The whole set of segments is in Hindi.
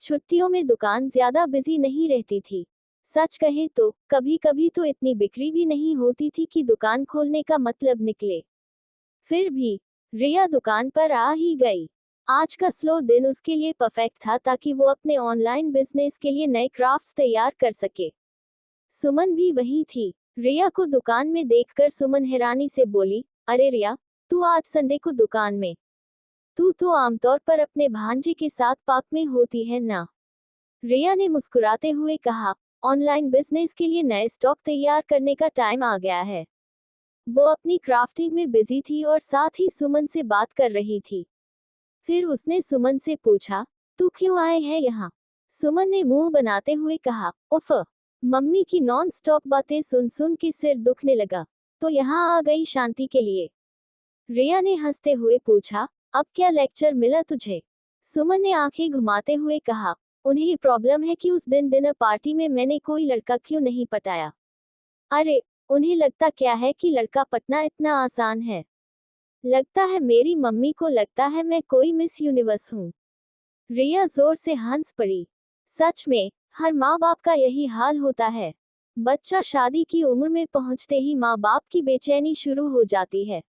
छुट्टियों में दुकान ज्यादा बिजी नहीं रहती थी। सच कहें तो कभी कभी तो इतनी बिक्री भी नहीं होती थी कि दुकान खोलने का मतलब निकले। फिर भी रिया दुकान पर आ ही गई। आज का स्लो दिन उसके लिए परफेक्ट था ताकि वो अपने ऑनलाइन बिजनेस के लिए नए क्राफ्ट्स तैयार कर सके। सुमन भी वही थी। रिया को दुकान में देखकर सुमन हैरानी से बोली, अरे रिया, तू आज संडे को दुकान में? तू तो आमतौर पर अपने भांजे के साथ पार्क में होती है ना? रिया ने मुस्कुराते हुए कहा, ऑनलाइन बिजनेस के लिए नए स्टॉक तैयार करने का टाइम आ गया है। वो अपनी क्राफ्टिंग में बिजी थी और साथ ही सुमन से बात कर रही थी। फिर उसने सुमन से पूछा, तू क्यों आए है यहाँ? सुमन ने मुंह बनाते हुए कहा, उफ, मम्मी की नॉन स्टॉप बातें सुन सुन के सिर दुखने लगा, तो यहाँ आ गई शांति के लिए। रिया ने हंसते हुए पूछा, अब क्या लेक्चर मिला तुझे? सुमन ने आंखें घुमाते हुए कहा, उन्हें प्रॉब्लम है कि उस दिन डिनर पार्टी में मैंने कोई लड़का क्यों नहीं पटाया। अरे, उन्हें लगता क्या है कि लड़का पटना इतना आसान है? लगता है मेरी मम्मी को लगता है मैं कोई मिस यूनिवर्स हूँ। रिया जोर से हंस पड़ी। सच में, हर माँ बाप का यही हाल होता है। बच्चा शादी की उम्र में पहुंचते ही माँ बाप की बेचैनी शुरू हो जाती है।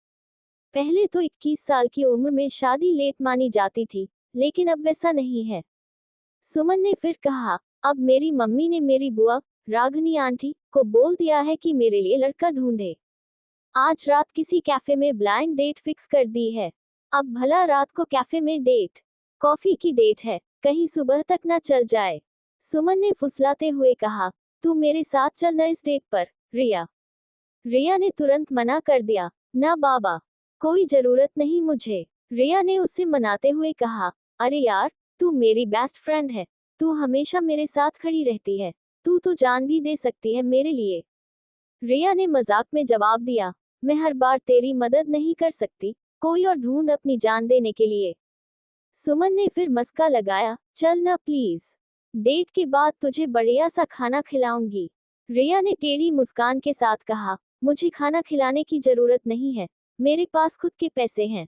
पहले तो 21 साल की उम्र में शादी लेट मानी जाती थी, लेकिन अब वैसा नहीं है। सुमन ने फिर कहा, अब मेरी मम्मी ने मेरी बुआ रागनी आंटी को बोल दिया है कि मेरे लिए लड़का ढूंढे। आज रात किसी कैफे में ब्लाइंड डेट फिक्स कर दी है। अब भला रात को कैफे में डेट, कॉफी की डेट है, कहीं सुबह तक ना चल जाए। सुमन ने फुसलाते हुए कहा, तू मेरे साथ चलना इस डेट पर, रिया। रिया ने तुरंत मना कर दिया, ना बाबा, कोई जरूरत नहीं मुझे। रिया ने उससे मनाते हुए कहा, अरे यार, तू मेरी बेस्ट फ्रेंड है, तू हमेशा मेरे साथ खड़ी रहती है, तू तो जान भी दे सकती है मेरे लिए। रिया ने मजाक में जवाब दिया, मैं हर बार तेरी मदद नहीं कर सकती, कोई और ढूंढ अपनी जान देने के लिए। सुमन ने फिर मस्का लगाया, चल ना प्लीज, डेट के बाद तुझे बढ़िया सा खाना खिलाऊंगी। रिया ने टेढ़ी मुस्कान के साथ कहा, मुझे खाना खिलाने की जरूरत नहीं है, मेरे पास खुद के पैसे हैं।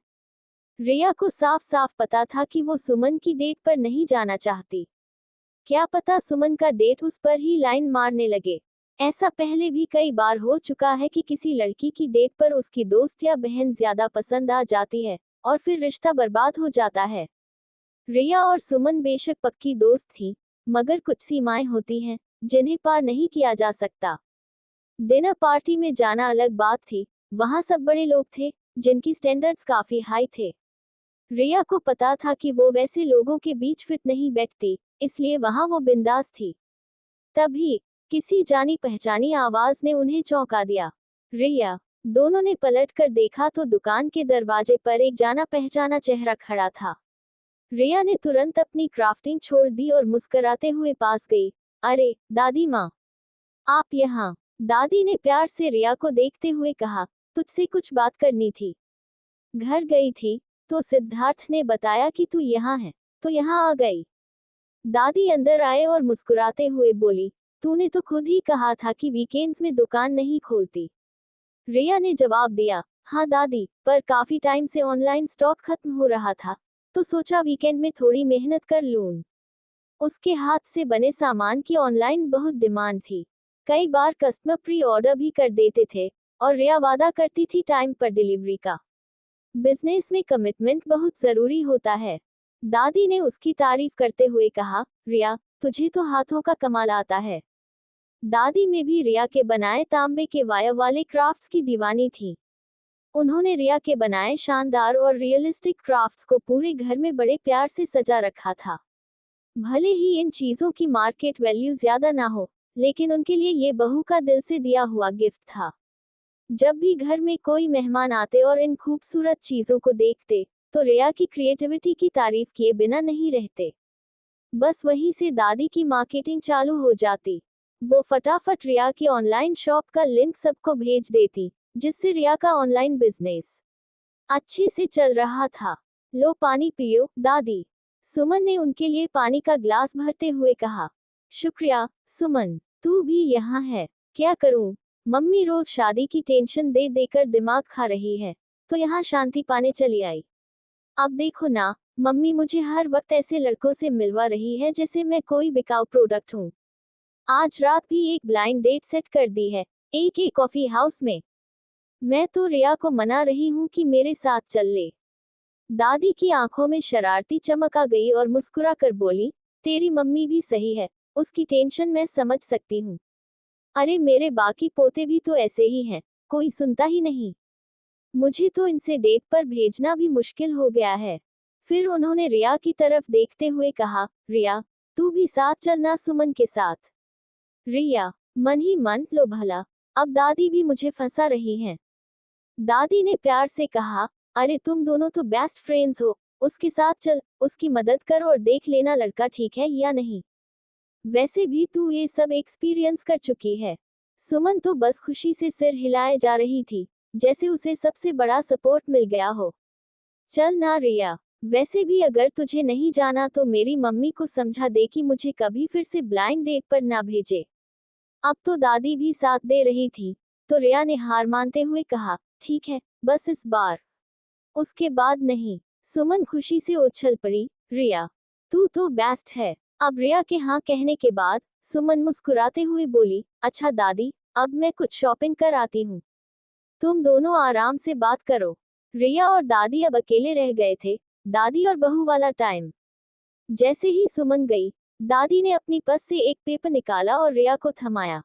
रिया को साफ साफ पता था कि वो सुमन की डेट पर नहीं जाना चाहती। क्या पता सुमन का डेट उस पर ही लाइन मारने लगे। ऐसा पहले भी कई बार हो चुका है कि किसी लड़की की डेट पर उसकी दोस्त या बहन ज्यादा पसंद आ जाती है, और फिर रिश्ता बर्बाद हो जाता है। रिया और सुमन बेशक पक्की दोस्त थी, मगर कुछ सीमाएं होती हैं जिन्हें पार नहीं किया जा सकता। डिनर पार्टी में जाना अलग बात थी, वहां सब बड़े लोग थे जिनकी स्टैंडर्ड्स काफी हाई थे। रिया को पता था कि वो वैसे लोगों के बीच फिट नहीं बैठती, इसलिए वहां वो बिंदास थी। तभी किसी जानी पहचानी आवाज ने उन्हें चौंका दिया। रिया, दोनों ने पलट कर देखा तो दुकान के दरवाजे पर एक जाना पहचाना चेहरा खड़ा था। रिया ने तुरंत अपनी क्राफ्टिंग छोड़ दी और मुस्कुराते हुए पास गई। अरे दादी माँ, आप यहाँ? दादी ने प्यार से रिया को देखते हुए कहा, तुझसे कुछ बात करनी थी। घर गई थी तो सिद्धार्थ ने बताया कि तू यहाँ है, तो यहाँ आ गई। दादी अंदर आए और मुस्कुराते हुए बोली, तूने तो खुद ही कहा था कि वीकेंड्स में दुकान नहीं खोलती। रिया ने जवाब दिया, हाँ दादी, पर काफी टाइम से ऑनलाइन स्टॉक खत्म हो रहा था, तो सोचा वीकेंड में थोड़ी मेहनत कर लूं। उसके हाथ से बने सामान की ऑनलाइन बहुत डिमांड थी। कई बार कस्टमर प्री ऑर्डर भी कर देते थे, और रिया वादा करती थी टाइम पर डिलीवरी का। बिजनेस में कमिटमेंट बहुत जरूरी होता है। दादी ने उसकी तारीफ करते हुए कहा, रिया, तुझे तो हाथों का कमाल आता है। दादी में भी रिया के बनाए तांबे के वायर वाले क्राफ्ट्स की दीवानी थी। उन्होंने रिया के बनाए शानदार और रियलिस्टिक क्राफ्ट्स को पूरे घर में बड़े प्यार से सजा रखा था। भले ही इन चीजों की मार्केट वैल्यू ज्यादा ना हो, लेकिन उनके लिए ये बहू का दिल से दिया हुआ गिफ्ट था। जब भी घर में कोई मेहमान आते और इन खूबसूरत चीजों को देखते, तो रिया की क्रिएटिविटी की तारीफ किए बिना नहीं रहते। बस वहीं से दादी की मार्केटिंग चालू हो जाती। वो फटाफट रिया की ऑनलाइन शॉप का लिंक सबको भेज देती, जिससे रिया का ऑनलाइन बिजनेस अच्छे से चल रहा था। लो पानी पियो दादी, सुमन ने उनके लिए पानी का ग्लास भरते हुए कहा। शुक्रिया सुमन, तू भी यहाँ है। क्या करूं, मम्मी रोज शादी की टेंशन दे देकर दिमाग खा रही है, तो यहाँ शांति पाने चली आई। अब देखो ना, मम्मी मुझे हर वक्त ऐसे लड़कों से मिलवा रही है जैसे मैं कोई बिकाऊ प्रोडक्ट हूँ। आज रात भी एक ब्लाइंड डेट सेट कर दी है, एक कॉफी हाउस में। मैं तो रिया को मना रही हूँ कि मेरे साथ चल ले। दादी की आंखों में शरारती चमक आ गई और मुस्कुरा कर बोली, तेरी मम्मी भी सही है, उसकी टेंशन मैं समझ सकती हूँ। अरे मेरे बाकी पोते भी तो ऐसे ही हैं, कोई सुनता ही नहीं। मुझे तो इनसे डेट पर भेजना भी मुश्किल हो गया है। फिर उन्होंने रिया की तरफ देखते हुए कहा, रिया, तू भी साथ चलना सुमन के साथ। रिया, मन ही मन, लो भला, अब दादी भी मुझे फंसा रही हैं। दादी ने प्यार से कहा, अरे तुम दोनों तो बेस्ट फ्रेंड्स हो, उसके साथ चल, उसकी मदद कर और देख लेना लड़का ठीक है या नहीं। वैसे भी तू ये सब एक्सपीरियंस कर चुकी है। सुमन तो बस खुशी से सिर हिलाए जा रही थी, जैसे उसे सबसे बड़ा सपोर्ट मिल गया हो। चल ना रिया, वैसे भी अगर तुझे नहीं जाना तो मेरी मम्मी को समझा दे कि मुझे कभी फिर से ब्लाइंड डेट पर ना भेजे। अब तो दादी भी साथ दे रही थी, तो रिया ने हार मानते हुए कहा, ठीक है, बस इस बार। उसके बाद नहीं। सुमन खुशी से उछल पड़ी, रिया, तू तो बेस्ट है। अब रिया के हाँ कहने के बाद सुमन मुस्कुराते हुए बोली, अच्छा दादी, अब मैं कुछ शॉपिंग कर आती हूँ, तुम दोनों आराम से बात करो। रिया और दादी अब अकेले रह गए थे, दादी और बहू वाला टाइम। जैसे ही सुमन गई, दादी ने अपनी पर्स से एक पेपर निकाला और रिया को थमाया।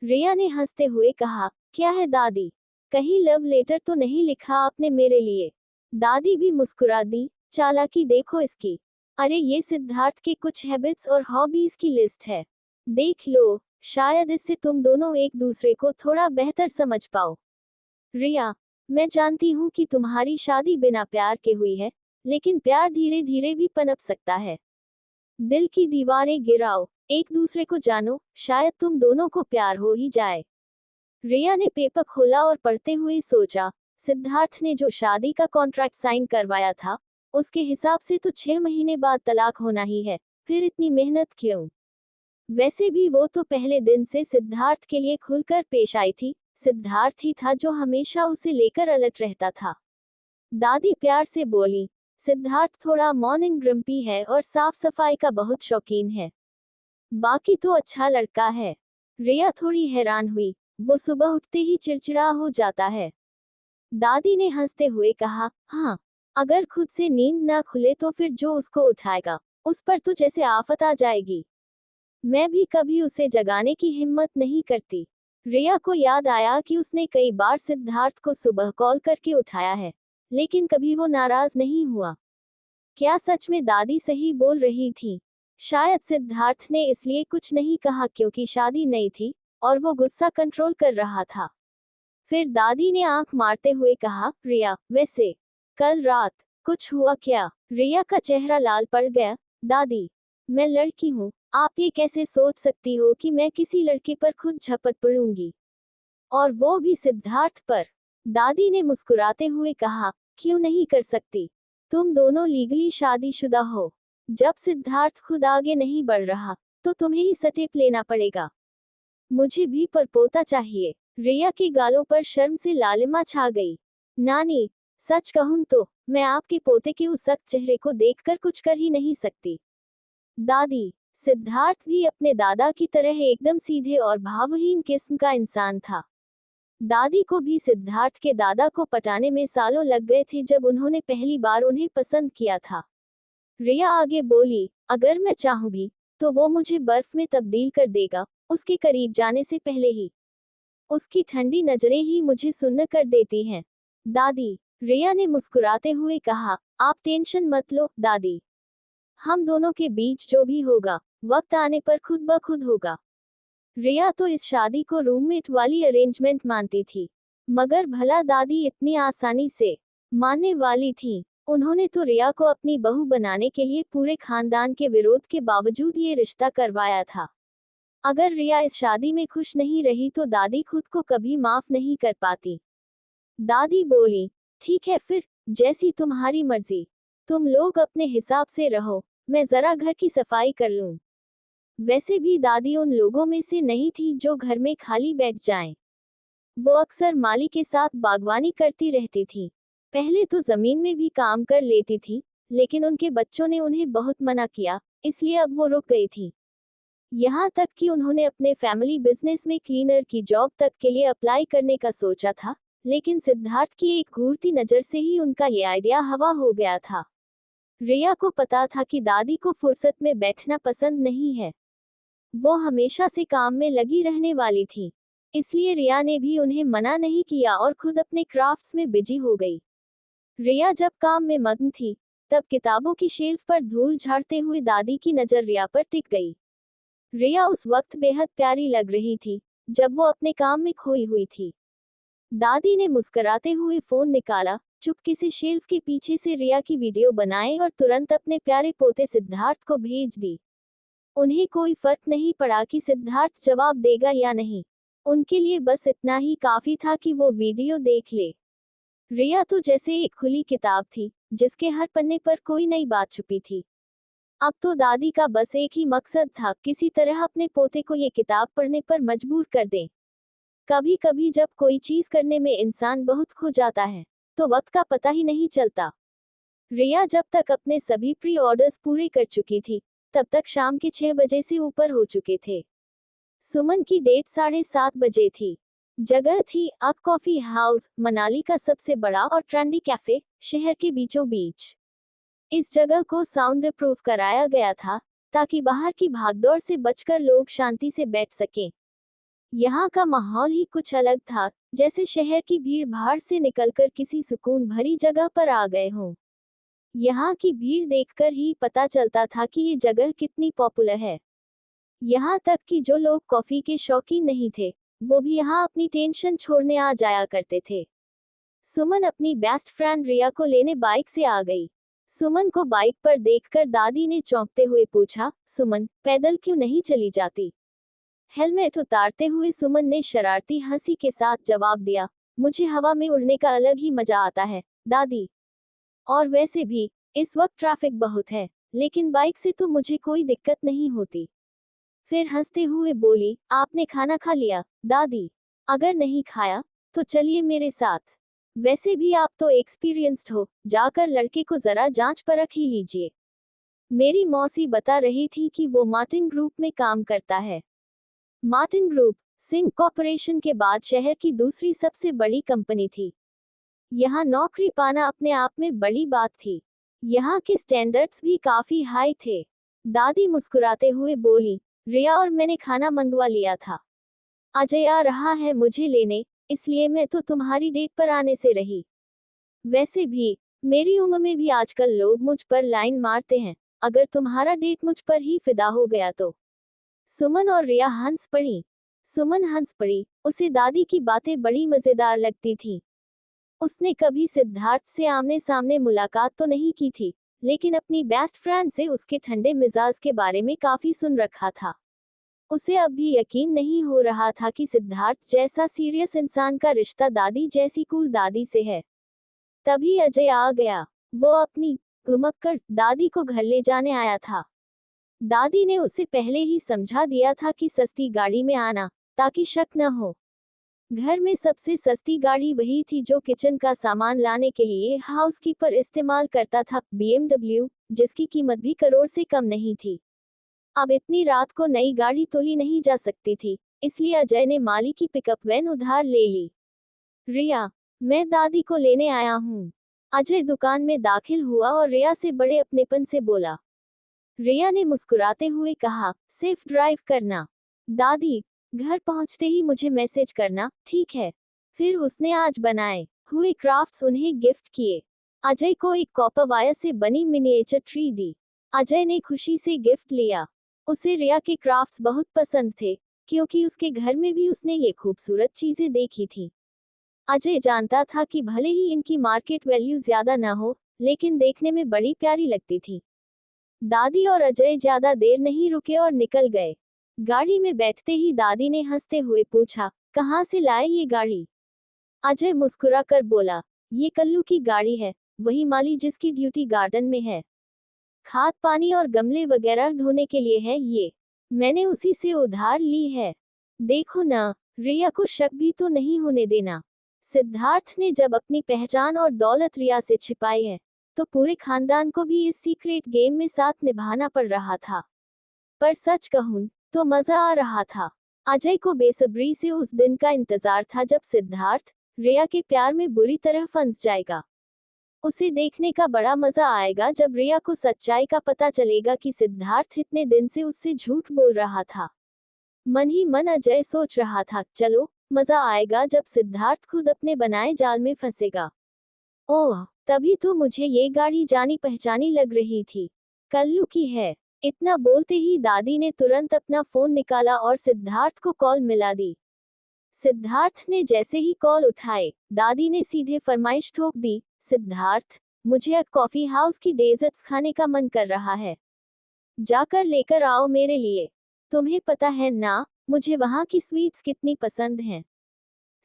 रिया ने हंसते हुए कहा, क्या है दादी, कहीं लव लेटर तो नहीं लिखा आपने मेरे लिए। दादी भी मुस्कुरा दी, चालाकी देखो इसकी। अरे ये सिद्धार्थ के कुछ हैबिट्स और हॉबीज की लिस्ट है, देख लो, शायद इससे तुम दोनों एक दूसरे को थोड़ा बेहतर समझ पाओ। रिया, मैं जानती हूँ कि तुम्हारी शादी बिना प्यार के हुई है, लेकिन प्यार धीरे धीरे भी पनप सकता है। दिल की दीवारें गिराओ, एक दूसरे को जानो, शायद तुम दोनों को प्यार हो ही जाए। रिया ने पेपर खोला और पढ़ते हुए सोचा, सिद्धार्थ ने जो शादी का कॉन्ट्रैक्ट साइन करवाया था, उसके हिसाब से तो 6 महीने बाद तलाक होना ही है, फिर इतनी मेहनत क्यों। वैसे भी वो तो पहले दिन से सिद्धार्थ के लिए खुलकर पेश आई थी, सिद्धार्थ ही था जो हमेशा उसे लेकर अलर्ट रहता था। दादी प्यार से बोली, सिद्धार्थ थोड़ा मॉर्निंग ग्रम्पी है और साफ सफाई का बहुत शौकीन है, बाकी तो अच्छा लड़का है। रिया थोड़ी हैरान हुई, वो सुबह उठते ही चिड़चिड़ा हो जाता है। दादी ने हंसते हुए कहा, हाँ, अगर खुद से नींद ना खुले तो फिर जो उसको उठाएगा, उस पर तो जैसे आफत आ जाएगी। मैं भी कभी उसे जगाने की हिम्मत नहीं करती। रिया को याद आया कि उसने कई बार सिद्धार्थ को सुबह कॉल करके उठाया है, लेकिन कभी वो नाराज नहीं हुआ। क्या सच में दादी सही बोल रही थी? शायद सिद्धार्थ ने इसलिए कुछ नहीं कहा क्योंकि शादी नहीं थी, और वो गुस्सा कंट्रोल कर रहा था। फिर दादी ने आंख मारते हुए कहा, रिया, वैसे कल रात कुछ हुआ क्या? रिया का चेहरा लाल पड़ गया। दादी, मैं लड़की हूँ, आप ये कैसे सोच सकती हो कि मैं किसी लड़के पर खुद झपट पड़ूंगी, और वो भी सिद्धार्थ पर। दादी ने मुस्कुराते हुए कहा, क्यों नहीं कर सकती, तुम दोनों लीगली शादीशुदा हो। जब सिद्धार्थ खुद आगे नहीं बढ़ रहा, तो तुम्हें ही स्टेप लेना पड़ेगा। मुझे भी परपोता चाहिए। रिया के गालों पर शर्म से लालिमा छा गई। नानी, सच कहूं तो मैं आपके पोते के उस सख्त चेहरे को देखकर कुछ कर ही नहीं सकती। दादी, सिद्धार्थ भी अपने दादा की तरह एकदम सीधे और भावहीन किस्म का इंसान था। दादी को भी सिद्धार्थ के दादा को पटाने में सालों लग गए थे जब उन्होंने पहली बार उन्हें पसंद किया था। रिया आगे बोली, अगर मैं चाहूं भी, तो वो मुझे बर्फ में तब्दील कर देगा, उसके करीब जाने से पहले ही। उसकी ठंडी नजरें ही मुझे सुन्न कर देती हैं। दादी, रिया ने मुस्कुराते हुए कहा, आप टेंशन मत लो दादी, हम दोनों के बीच जो भी होगा, वक्त आने पर खुद ब खुद होगा। रिया तो इस शादी को रूममेट वाली अरेंजमेंट मानती थी, मगर भला दादी इतनी आसानी से मानने वाली थी? उन्होंने तो रिया को अपनी बहू बनाने के लिए पूरे खानदान के विरोध के बावजूद ये रिश्ता करवाया था। अगर रिया इस शादी में खुश नहीं रही तो दादी खुद को कभी माफ नहीं कर पाती। दादी बोली, ठीक है फिर, जैसी तुम्हारी मर्जी, तुम लोग अपने हिसाब से रहो, मैं जरा घर की सफाई कर लूं। वैसे भी दादी उन लोगों में से नहीं थी जो घर में खाली बैठ जाएं। वो अक्सर माली के साथ बागवानी करती रहती थी। पहले तो जमीन में भी काम कर लेती थी, लेकिन उनके बच्चों ने उन्हें बहुत मना किया, इसलिए अब वो रुक गई थी। यहाँ तक कि उन्होंने अपने फैमिली बिजनेस में क्लीनर की जॉब तक के लिए अप्लाई करने का सोचा था, लेकिन सिद्धार्थ की एक घूरती नज़र से ही उनका ये आइडिया हवा हो गया था। रिया को पता था कि दादी को फुर्सत में बैठना पसंद नहीं है। वो हमेशा से काम में लगी रहने वाली थी। इसलिए रिया ने भी उन्हें मना नहीं किया और खुद अपने क्राफ्ट्स में बिजी हो गई। रिया जब काम में मग्न थी, तब किताबों की शेल्फ पर धूल झाड़ते हुए दादी की नज़र रिया पर टिक गई। रिया उस वक्त बेहद प्यारी लग रही थी, जब वो अपने काम में खोई हुई थी। दादी ने मुस्कुराते हुए फोन निकाला, चुपके से शेल्फ के पीछे से रिया की वीडियो बनाई और तुरंत अपने प्यारे पोते सिद्धार्थ को भेज दी। उन्हें कोई फर्क नहीं पड़ा कि सिद्धार्थ जवाब देगा या नहीं। उनके लिए बस इतना ही काफी था कि वो वीडियो देख ले। रिया तो जैसे एक खुली किताब थी, जिसके हर पन्ने पर कोई नई बात छुपी थी। अब तो दादी का बस एक ही मकसद था, किसी तरह अपने पोते को ये किताब पढ़ने पर मजबूर कर दें। कभी कभी जब कोई चीज करने में इंसान बहुत खो जाता है, तो वक्त का पता ही नहीं चलता। रिया जब तक अपने सभी प्री ऑर्डर्स पूरे कर चुकी थी, तब तक शाम के 6 बजे से ऊपर हो चुके थे। सुमन की डेट 7:30 बजे थी। जगह थी अक कॉफी हाउस, मनाली का सबसे बड़ा और ट्रेंडी कैफे, शहर के बीचों बीच। इस जगह को साउंड प्रूफ कराया गया था, ताकि बाहर की भागदौड़ से बचकर लोग शांति से बैठ सकें। यहाँ का माहौल ही कुछ अलग था, जैसे शहर की भीड़ भाड़ से निकलकर किसी सुकून भरी जगह पर आ गए हों। यहाँ की भीड़ देखकर ही पता चलता था कि ये जगह कितनी पॉपुलर है। यहाँ तक कि जो लोग कॉफी के शौकीन नहीं थे, वो भी यहाँ अपनी टेंशन छोड़ने आ जाया करते थे। सुमन अपनी बेस्ट फ्रेंड रिया को लेने बाइक से आ गई। सुमन को बाइक पर देखकर दादी ने चौंकते हुए पूछा, सुमन, पैदल क्यों नहीं चली जाती? हेलमेट उतारते हुए सुमन ने शरारती हंसी के साथ जवाब दिया, मुझे हवा में उड़ने का अलग ही मजा आता है, दादी। और वैसे भी, इस वक्त ट्रैफिक बहुत है, लेकिन बाइक से तो मुझे कोई दिक्कत नहीं होती। फिर हंसते हुए बोली, आपने खाना खा लिया, दादी? अगर नहीं खाया, तो चलिए मेरे साथ। वैसे भी आप तो एक्सपीरियंस्ड हो, जाकर लड़के को जरा जांच परख ही लीजिए। मेरी मौसी बता रही थी कि वो मार्टिन ग्रुप में काम करता है। मार्टिन ग्रुप, सिंह कॉर्पोरेशन के बाद शहर की दूसरी सबसे बड़ी कंपनी थी। यहाँ नौकरी पाना अपने आप में बड़ी बात थी। यहाँ के स्टैंडर्ड्स भी काफी हाई थे। दादी मुस्कुराते हुए बोली, रिया और मैंने खाना मंगवा लिया था। अजय आ रहा है मुझे लेने, इसलिए मैं तो तुम्हारी डेट पर आने से रही। वैसे भी, मेरी उम्र में भी आजकल लोग मुझ पर लाइन मारते हैं, अगर तुम्हारा डेट मुझ पर ही फिदा हो गया तो। सुमन और रिया हंस पड़ी। सुमन हंस पड़ी, उसे दादी की बातें बड़ी मजेदार लगती थी। उसने कभी सिद्धार्थ से आमने सामने मुलाकात तो नहीं की थी, लेकिन अपनी बेस्ट फ्रेंड से उसके ठंडे मिजाज के बारे में काफी सुन रखा था। उसे अब भी यकीन नहीं हो रहा था कि सिद्धार्थ जैसा सीरियस इंसान का रिश्ता दादी जैसी कूल दादी से है। तभी अजय आ गया। वो अपनी घुमक्कड़ दादी को घर ले जाने आया था। दादी ने उसे पहले ही समझा दिया था कि सस्ती गाड़ी में आना, ताकि शक न हो। घर में सबसे सस्ती गाड़ी वही थी जो किचन का सामान लाने के लिए हाउसकीपर इस्तेमाल करता था, BMW, जिसकी कीमत भी करोड़ से कम नहीं थी। अब इतनी रात को नई गाड़ी तो ली नहीं जा सकती थी, इसलिए अजय ने माली की पिकअप वैन उधार ले ली। रिया, मैं दादी को लेने आया हूँ। अजय दुकान में दाखिल हुआ और रिया से बड़े अपनेपन से बोला। रिया ने मुस्कुराते हुए कहा, सेफ ड्राइव करना। दादी, घर पहुंचते ही मुझे मैसेज करना, ठीक है? फिर उसने आज बनाए हुए क्राफ्ट्स उन्हें गिफ्ट किए। अजय को एक कॉपर वायर से बनी मिनिएचर ट्री दी। अजय ने खुशी से गिफ्ट लिया। उसे रिया के क्राफ्ट्स बहुत पसंद थे, क्योंकि उसके घर में भी उसने ये खूबसूरत चीजें देखी थी। अजय जानता था कि भले ही इनकी मार्केट वैल्यू ज्यादा ना हो, लेकिन देखने में बड़ी प्यारी लगती थी। दादी और अजय ज्यादा देर नहीं रुके और निकल गए। गाड़ी में बैठते ही दादी ने हंसते हुए पूछा, कहाँ से लाए ये गाड़ी? अजय मुस्कुराकर बोला, ये कल्लू की गाड़ी है, वही माली जिसकी ड्यूटी गार्डन में है। खाद पानी और गमले वगैरह ढोने के लिए है ये। मैंने उसी से उधार ली है। देखो ना, रिया को शक भी तो नहीं होने देना। सिद्धार्थ ने जब अपनी पहचान और दौलत रिया से छिपाई है, तो पूरे खानदान को भी इस सीक्रेट गेम में साथ निभाना पड़ रहा था। पर सच कहूं तो मजा आ रहा था। अजय को बेसब्री से उस दिन का इंतजार था जब सिद्धार्थ रिया के प्यार में बुरी तरह फंस जाएगा। उसे देखने का बड़ा मजा आएगा जब रिया को सच्चाई का पता चलेगा कि सिद्धार्थ इतने दिन से उससे झूठ बोल रहा था। मन ही मन अजय सोच रहा था, चलो मजा आएगा जब सिद्धार्थ खुद अपने बनाए जाल में फंसेगा। ओह, तभी तो मुझे ये गाड़ी जानी पहचानी लग रही थी। कल्लू की है। इतना बोलते ही दादी ने तुरंत अपना फोन निकाला और सिद्धार्थ को कॉल मिला दी। सिद्धार्थ ने जैसे ही कॉल उठाए, दादी ने सीधे फरमाइश ठोक दी, सिद्धार्थ, मुझे एक कॉफी हाउस की डेजर्ट्स खाने का मन कर रहा है। जाकर लेकर आओ मेरे लिए। तुम्हें पता है ना, मुझे वहाँ की स्वीट्स कितनी पसंद हैं।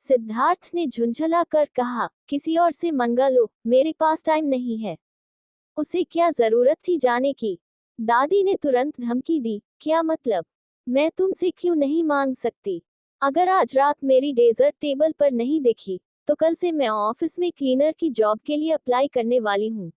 सिद्धार्थ ने झुंझला कर कहा, किसी और से मंगा लो, मेरे पास टाइम नहीं है। उसे क्या जरूरत थी जाने की? दादी ने तुरंत धमकी दी, क्या मतलब? मैं तुमसे क्यों नहीं मांग सकती? अगर आज रात मेरी डेजर्ट टेबल पर नहीं दिखी, तो कल से मैं ऑफिस में क्लीनर की जॉब के लिए अप्लाई करने वाली हूँ।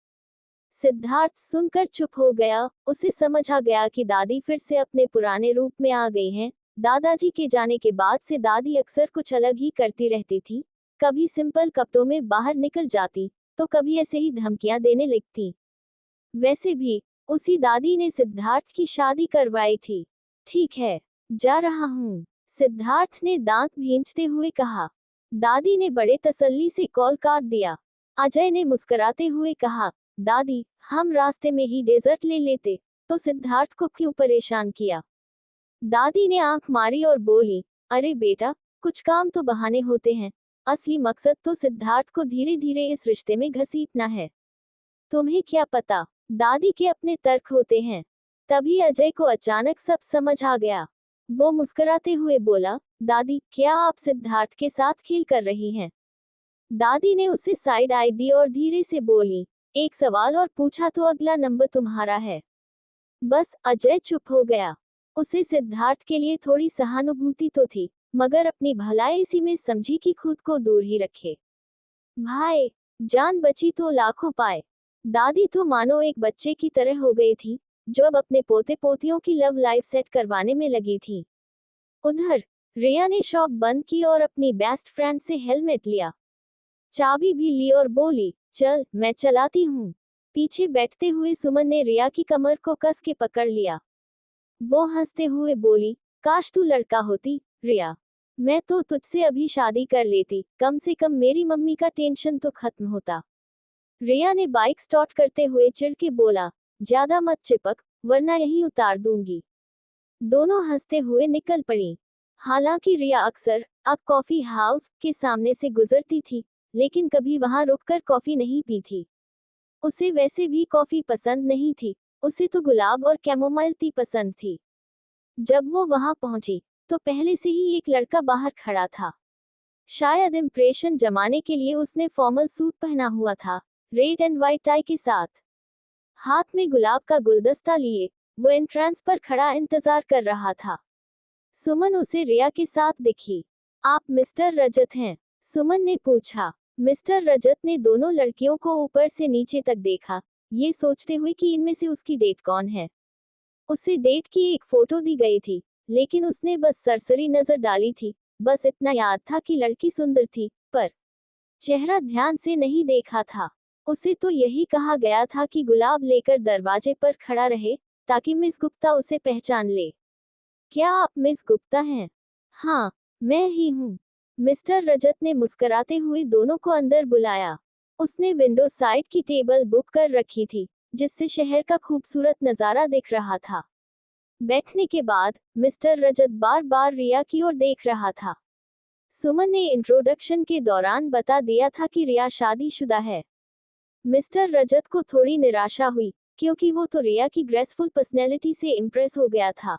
सिद्धार्थ सुनकर चुप हो गया। उसे समझ आ गया कि दादी फिर से अपने पुराने रूप में आ गई हैं। दादाजी के जाने के बाद से दादी अक्सर कुछ अलग ही करती रहती थी। कभी सिंपल कपड़ों में बाहर निकल जाती, तो कभी ऐसे ही धमकियां देने लगती। वैसे भी उसी दादी ने सिद्धार्थ की शादी करवाई थी। ठीक है, जा रहा हूँ, सिद्धार्थ ने दांत भींचते हुए कहा। दादी ने बड़े तसल्ली से कॉल काट दिया। अजय ने मुस्कुराते हुए कहा, दादी, हम रास्ते में ही डेजर्ट ले लेते, तो सिद्धार्थ को क्यों परेशान किया? दादी ने आंख मारी और बोली, अरे बेटा, कुछ काम तो बहाने होते हैं, असली मकसद तो सिद्धार्थ को धीरे धीरे इस रिश्ते में घसीटना है। तुम्हें क्या पता, दादी के अपने तर्क होते हैं। तभी अजय को अचानक सब समझ आ गया। वो मुस्कुराते हुए बोला, दादी, क्या आप सिद्धार्थ के साथ खेल कर रही हैं? दादी ने उसे साइड आई दी और धीरे से बोली, एक सवाल और पूछा तो अगला नंबर तुम्हारा है। बस अजय चुप हो गया। उसे सिद्धार्थ के लिए थोड़ी सहानुभूति तो थी, मगर अपनी भलाई इसी में समझी कि खुद को दूर ही रखे। भाई, जान बची तो लाखों पाए। दादी तो मानो एक बच्चे की तरह हो गई थी, जो अब अपने पोते पोतियों की लव लाइफ सेट करवाने में लगी थी। उधर रिया ने शॉप बंद की और अपनी बेस्ट फ्रेंड से हेलमेट लिया, चाबी भी ली और बोली, चल मैं चलाती हूँ। पीछे बैठते हुए सुमन ने रिया की कमर को कस के पकड़ लिया। वो हंसते हुए बोली, काश तू लड़का होती, रिया। मैं तो तुझसे अभी शादी कर लेती, कम से कम मेरी मम्मी का टेंशन तो खत्म होता। रिया ने बाइक स्टार्ट करते हुए चिढ़ के बोला, ज्यादा मत चिपक, वरना यहीं उतार दूंगी। दोनों हंसते हुए निकल पड़ी। हालांकि रिया अक्सर अब कॉफी हाउस के सामने से गुजरती थी, लेकिन कभी वहां रुककर कॉफी नहीं पी थी। उसे वैसे भी कॉफी पसंद नहीं थी, उसे तो गुलाब और कैमोमाइल टी पसंद थी। जब वो वहां पहुंची, तो पहले से ही एक लड़का बाहर खड़ा था। शायद इम्प्रेशन जमाने के लिए उसने फॉर्मल सूट पहना हुआ था, रेड एंड व्हाइट टाई के साथ। हाथ में गुलाब का गुलदस्ता लिए वो एंट्रेंस पर खड़ा इंतजार कर रहा था। सुमन उसे रिया के साथ दिखी। आप मिस्टर रजत हैं? सुमन ने पूछा। मिस्टर रजत ने दोनों लड़कियों को ऊपर से नीचे तक देखा, ये सोचते हुए कि इनमें से उसकी डेट कौन है। उसे डेट की एक फोटो दी गई थी, लेकिन उसने बस सरसरी नजर डाली थी। बस इतना याद था कि लड़की सुंदर थी, पर चेहरा ध्यान से नहीं देखा था। उसे तो यही कहा गया था कि गुलाब लेकर दरवाजे पर खड़ा रहे, ताकि मिस गुप्ता उसे पहचान ले। क्या आप मिस गुप्ता हैं? हाँ, मैं ही हूँ। मिस्टर रजत ने मुस्कुराते हुए दोनों को अंदर बुलाया। उसने विंडो साइड की टेबल बुक कर रखी थी, जिससे शहर का खूबसूरत नजारा दिख रहा था। बैठने के बाद मिस्टर रजत बार बार रिया की ओर देख रहा था। सुमन ने इंट्रोडक्शन के दौरान बता दिया था कि रिया शादीशुदा है। मिस्टर रजत को थोड़ी निराशा हुई, क्योंकि वो तो रिया की ग्रेसफुल पर्सनैलिटी से इम्प्रेस हो गया था।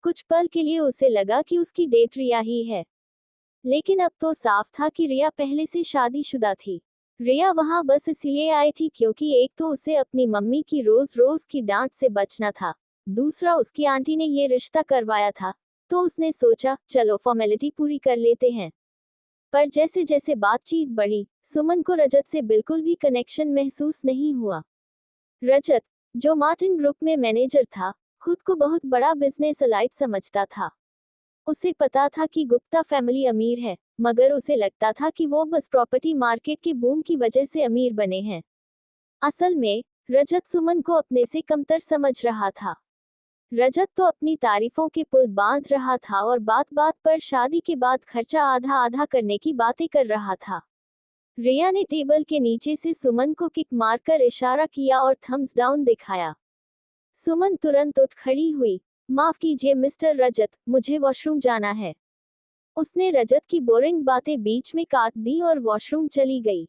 कुछ पल के लिए उसे लगा कि उसकी डेट रिया ही है, लेकिन अब तो साफ था कि रिया पहले से शादीशुदा थी। रिया वहां बस इसलिए आई थी क्योंकि एक तो उसे अपनी मम्मी की रोज रोज की डांट से बचना था, दूसरा उसकी आंटी ने ये रिश्ता करवाया था, तो उसने सोचा, चलो फॉर्मेलिटी पूरी कर लेते हैं। पर जैसे जैसे बातचीत बढ़ी, सुमन को रजत से बिल्कुल भी कनेक्शन महसूस नहीं हुआ। रजत, जो मार्टिन ग्रुप में मैनेजर था, खुद को बहुत बड़ा बिजनेस एलाइट समझता था। उसे पता था कि गुप्ता फैमिली अमीर है, मगर उसे लगता था कि वो बस प्रॉपर्टी मार्केट के बूम की वजह से अमीर बने हैं। असल में रजत सुमन को अपने से कमतर समझ रहा था। रजत तो अपनी तारीफों के पुल बांध रहा था और बात बात पर शादी के बाद खर्चा आधा आधा करने की बातें कर रहा था। रिया ने टेबल के नीचे से सुमन को किक मारकर इशारा किया और थम्स डाउन दिखाया। सुमन तुरंत उठ खड़ी हुई। माफ कीजिए मिस्टर रजत, मुझे वॉशरूम जाना है। उसने रजत की बोरिंग बातें बीच में काट दी और वॉशरूम चली गई।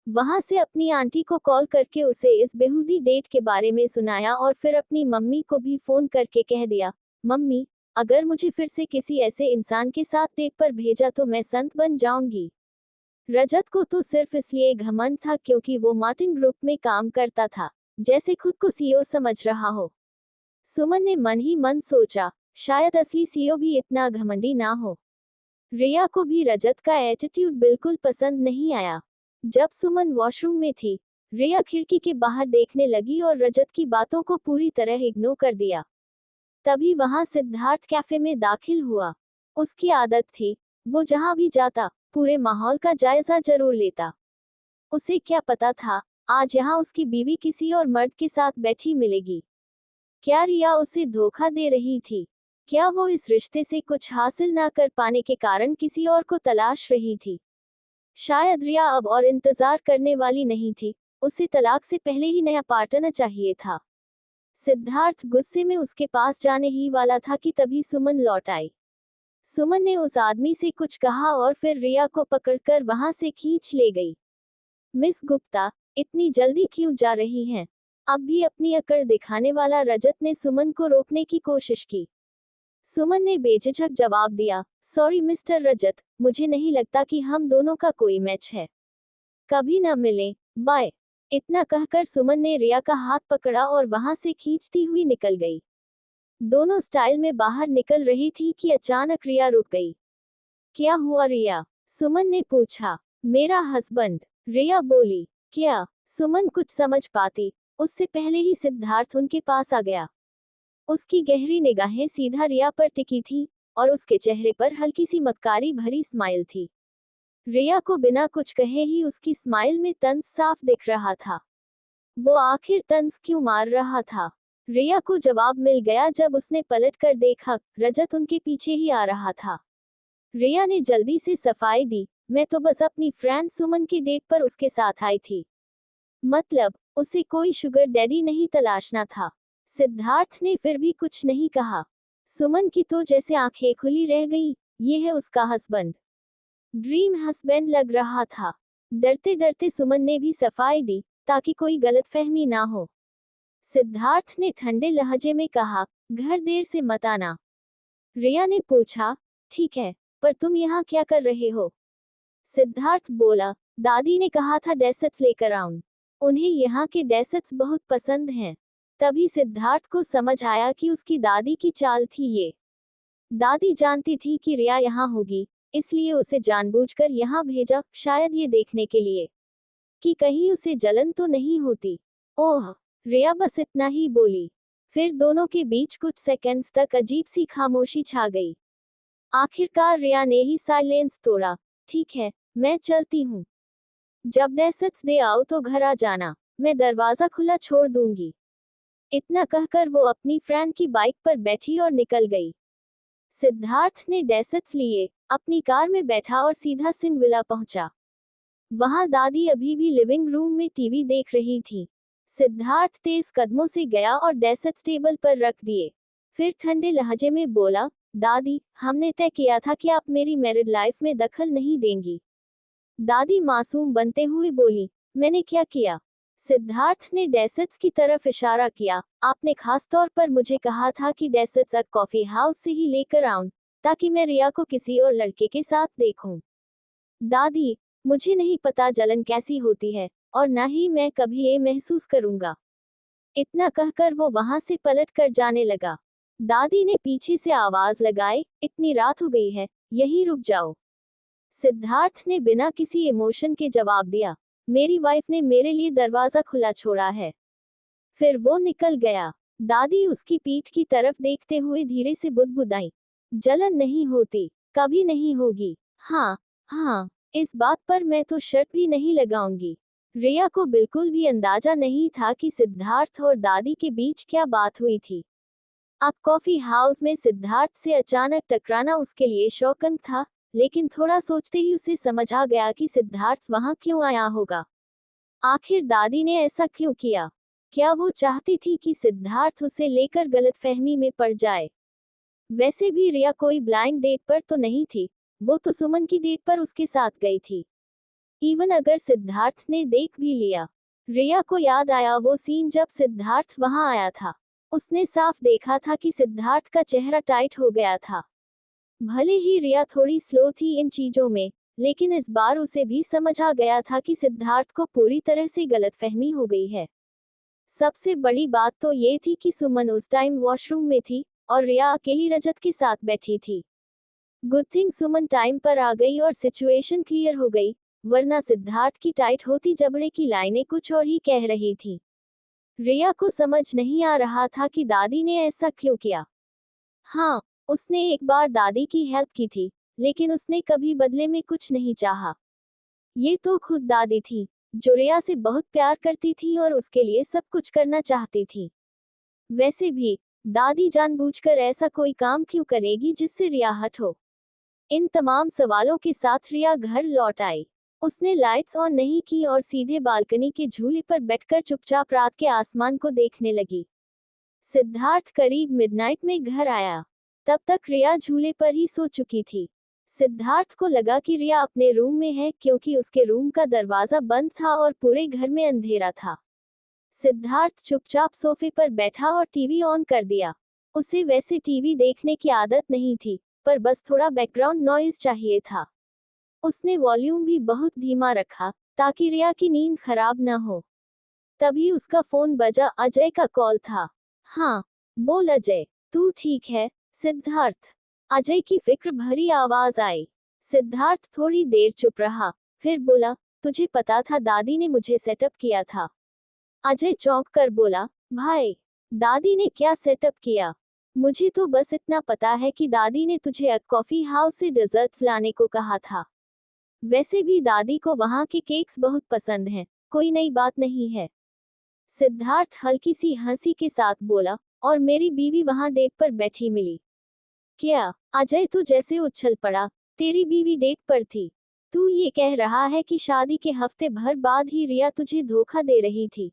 वहां से अपनी आंटी को कॉल करके उसे इस बेहूदी डेट के बारे में सुनाया और फिर अपनी मम्मी को भी फोन करके कह दिया, मम्मी, अगर मुझे फिर से किसी ऐसे इंसान के साथ डेट पर भेजा तो मैं संत बन जाऊंगी। रजत को तो सिर्फ इसलिए घमंड था क्योंकि वो मार्टिन ग्रुप में काम करता था, जैसे खुद को सीईओ समझ रहा हो। सुमन ने मन ही मन सोचा, शायद असली सीईओ भी इतना घमंडी ना हो। रिया को भी रजत का एटीट्यूड बिल्कुल पसंद नहीं आया। जब सुमन वॉशरूम में थी, रिया खिड़की के बाहर देखने लगी और रजत की बातों को पूरी तरह इग्नोर कर दिया। तभी वहां सिद्धार्थ कैफे में दाखिल हुआ। उसकी आदत थी, वो जहां भी जाता, पूरे माहौल का जायजा जरूर लेता। उसे क्या पता था, आज यहाँ उसकी बीवी किसी और मर्द के साथ बैठी मिलेगी। क्या रिया उसे धोखा दे रही थी? क्या वो इस रिश्ते से कुछ हासिल ना कर पाने के कारण किसी और को तलाश रही थी? शायद रिया अब और इंतजार करने वाली नहीं थी, उसे तलाक से पहले ही नया पार्टनर चाहिए था। सिद्धार्थ गुस्से में उसके पास जाने ही वाला था कि तभी सुमन लौट आई। सुमन ने उस आदमी से कुछ कहा और फिर रिया को पकड़कर वहां से खींच ले गई। मिस गुप्ता, इतनी जल्दी क्यों जा रही हैं? अब भी अपनी अकड़ दिखाने वाला रजत ने सुमन को रोकने की कोशिश की। सुमन ने बेझिझक जवाब दिया, सॉरी मिस्टर रजत, मुझे नहीं लगता कि हम दोनों का कोई मैच है। कभी न मिलें, बाय। इतना कहकर सुमन ने रिया का हाथ पकड़ा और वहां से खींचती हुई निकल गई। दोनों स्टाइल में बाहर निकल रही थी कि अचानक रिया रुक गई। क्या हुआ रिया? सुमन ने पूछा। मेरा हस्बैंड, रिया बोली। क्या? सुमन कुछ समझ पाती उससे पहले ही सिद्धार्थ उनके पास आ गया। उसकी गहरी निगाहें सीधा रिया पर टिकी थी और उसके चेहरे पर हल्की सी मक्कारी भरी स्माइल थी। रिया को बिना कुछ कहे ही उसकी स्माइल में तंज साफ दिख रहा था। वो आखिर तंज क्यों मार रहा था? रिया को जवाब मिल गया जब उसने पलट कर देखा, रजत उनके पीछे ही आ रहा था। रिया ने जल्दी से सफाई दी, मैं तो बस अपनी फ्रेंड सुमन की डेट पर उसके साथ आई थी। मतलब, उसे कोई शुगर डैडी नहीं तलाशना था। सिद्धार्थ ने फिर भी कुछ नहीं कहा। सुमन की तो जैसे आंखें खुली रह गईं, ये है उसका हस्बैंड। ड्रीम हस्बैंड लग रहा था। डरते डरते सुमन ने भी सफाई दी, ताकि कोई गलतफहमी ना हो। सिद्धार्थ ने ठंडे लहजे में कहा, घर देर से मत आना। रिया ने पूछा, ठीक है, पर तुम यहाँ क्या कर रहे हो? सिद्धार्थ बोला, दादी ने कहा था डेसर्ट्स लेकर आऊं। उन्हें यहाँ के डेसर्ट्स बहुत पसंद हैं। तभी सिद्धार्थ को समझ आया कि उसकी दादी की चाल थी ये। दादी जानती थी कि रिया यहाँ होगी, इसलिए उसे जानबूझकर यहाँ भेजा, शायद ये देखने के लिए कि कहीं उसे जलन तो नहीं होती। ओह, रिया बस इतना ही बोली। फिर दोनों के बीच कुछ सेकंड्स तक अजीब सी खामोशी छा गई। आखिरकार रिया ने ही साइलेंस तोड़ा। ठीक है, मैं चलती हूँ। जब डेसर्ट्स दे आओ तो घर आ जाना, मैं दरवाजा खुला छोड़ दूंगी। इतना कहकर वो अपनी फ्रेंड की बाइक पर बैठी और निकल गई। सिद्धार्थ ने डेसर्ट्स लिए, अपनी कार में बैठा और सीधा सिंह विला पहुंचा। वहां दादी अभी भी लिविंग रूम में टीवी देख रही थी। सिद्धार्थ तेज कदमों से गया और डेसर्ट्स टेबल पर रख दिए। फिर ठंडे लहजे में बोला, दादी, हमने तय किया था कि आप मेरी मैरिड लाइफ में दखल नहीं देंगी। दादी मासूम बनते हुए बोली, मैंने क्या किया? सिद्धार्थ ने डेसर्ट्स की तरफ इशारा किया, आपने खास तौर पर मुझे कहा था कि डेसर्ट्स एक कॉफी हाउस से ही लेकर आऊं, ताकि मैं रिया को किसी और लड़के के साथ देखूं। दादी, मुझे नहीं पता जलन कैसी होती है, और न ही मैं कभी ये महसूस करूंगा। इतना कहकर वो वहां से पलट कर जाने लगा। दादी ने पीछे से आवाज लगाई, इतनी रात हो गई है, यहीं रुक जाओ। सिद्धार्थ ने बिना किसी इमोशन के जवाब दिया, मेरी वाइफ ने मेरे लिए दरवाजा खुला छोड़ा है। फिर वो निकल गया। दादी उसकी पीठ की तरफ देखते हुए धीरे से बुदबुदाई, जलन नहीं होती, कभी नहीं होगी। हाँ हाँ, इस बात पर मैं तो शर्त भी नहीं लगाऊंगी। रिया को बिल्कुल भी अंदाजा नहीं था कि सिद्धार्थ और दादी के बीच क्या बात हुई थी। अब कॉफी हाउस में सिद्धार्थ से अचानक टकराना उसके लिए शॉकिंग था, लेकिन थोड़ा सोचते ही उसे समझ आ गया कि सिद्धार्थ वहां क्यों आया होगा। आखिर दादी ने ऐसा क्यों किया? क्या वो चाहती थी कि सिद्धार्थ उसे लेकर गलतफहमी में पड़ जाए? वैसे भी रिया कोई ब्लाइंड डेट पर तो नहीं थी, वो तो सुमन की डेट पर उसके साथ गई थी। इवन अगर सिद्धार्थ ने देख भी लिया, रिया को याद आया वो सीन जब सिद्धार्थ वहां आया था। उसने साफ देखा था कि सिद्धार्थ का चेहरा टाइट हो गया था। भले ही रिया थोड़ी स्लो थी इन चीजों में, लेकिन इस बार उसे भी समझ आ गया था कि सिद्धार्थ को पूरी तरह से गलतफहमी हो गई है। सबसे बड़ी बात तो ये थी कि सुमन उस टाइम वॉशरूम में थी और रिया अकेली रजत के साथ बैठी थी। गुड थिंग सुमन टाइम पर आ गई और सिचुएशन क्लियर हो गई, वरना सिद्धार्थ की टाइट होती जबड़े की लाइनें कुछ और ही कह रही थी। रिया को समझ नहीं आ रहा था कि दादी ने ऐसा क्यों किया। हाँ, उसने एक बार दादी की हेल्प की थी, लेकिन उसने कभी बदले में कुछ नहीं चाहा। ये तो खुद दादी थी, जो रिया से बहुत प्यार करती थी और उसके लिए सब कुछ करना चाहती थी। वैसे भी दादी जानबूझकर ऐसा कोई काम क्यों करेगी जिससे रिया हट हो? इन तमाम सवालों के साथ रिया घर लौट आई। उसने लाइट्स ऑन नहीं की और सीधे बालकनी के झूले पर बैठकर चुपचाप रात के आसमान को देखने लगी। सिद्धार्थ करीब मिडनाइट में घर आया। तब तक रिया झूले पर ही सो चुकी थी। सिद्धार्थ को लगा कि रिया अपने रूम में है, क्योंकि उसके रूम का दरवाजा बंद था और पूरे घर में अंधेरा था। सिद्धार्थ चुपचाप सोफे पर बैठा और टीवी ऑन कर दिया। उसे वैसे टीवी देखने की आदत नहीं थी, पर बस थोड़ा बैकग्राउंड नॉइज चाहिए था। उसने वॉल्यूम भी बहुत धीमा रखा, ताकि रिया की नींद खराब न हो। तभी उसका फोन बजा। अजय का कॉल था। हाँ, बोल अजय, तू ठीक है? सिद्धार्थ, अजय की फिक्र भरी आवाज आई। सिद्धार्थ थोड़ी देर चुप रहा, फिर बोला, तुझे पता था दादी ने मुझे सेटअप किया था? अजय चौंक कर बोला, भाई, दादी ने क्या सेटअप किया? मुझे तो बस इतना पता है कि दादी ने तुझे कॉफी हाउस से डेजर्ट्स लाने को कहा था। वैसे भी दादी को वहाँ के केक्स बहुत पसंद हैं, कोई नई बात नहीं है। सिद्धार्थ हल्की सी हंसी के साथ बोला, और मेरी बीवी वहाँ डेट पर बैठी मिली। क्या? अजय तो जैसे उछल पड़ा, तेरी बीवी डेट पर थी? तू ये कह रहा है कि शादी के हफ्ते भर बाद ही रिया तुझे धोखा दे रही थी?